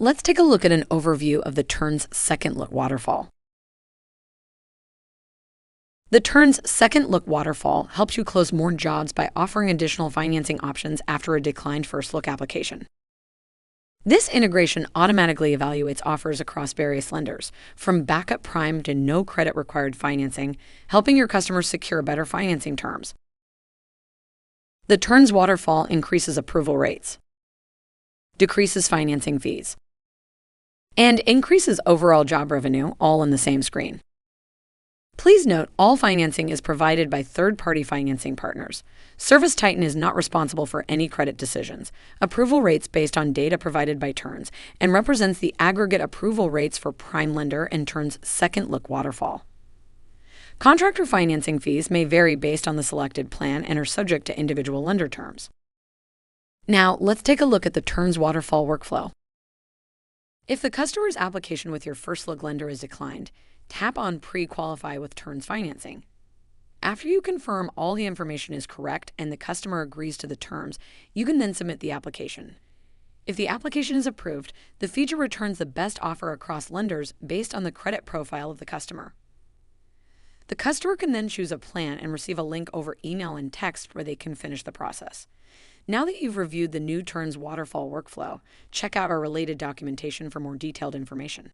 Let's take a look at an overview of the Turns Second-Look Waterfall. The Turns Second-Look Waterfall helps you close more jobs by offering additional financing options after a declined first-look application. This integration automatically evaluates offers across various lenders, from backup prime to no credit required financing, helping your customers secure better financing terms. The Turns Waterfall increases approval rates, decreases financing fees, and increases overall job revenue, all in the same screen. Please note, all financing is provided by third-party financing partners. ServiceTitan is not responsible for any credit decisions. Approval rates based on data provided by Turns and represents the aggregate approval rates for prime lender and Turns Second-Look Waterfall. Contractor financing fees may vary based on the selected plan and are subject to individual lender terms. Now, let's take a look at the Turns Waterfall workflow. If the customer's application with your first-look lender is declined, tap on Pre-Qualify with Turns Financing. After you confirm all the information is correct and the customer agrees to the terms, you can then submit the application. If the application is approved, the feature returns the best offer across lenders based on the credit profile of the customer. The customer can then choose a plan and receive a link over email and text where they can finish the process. Now that you've reviewed the new Turns Waterfall workflow, check out our related documentation for more detailed information.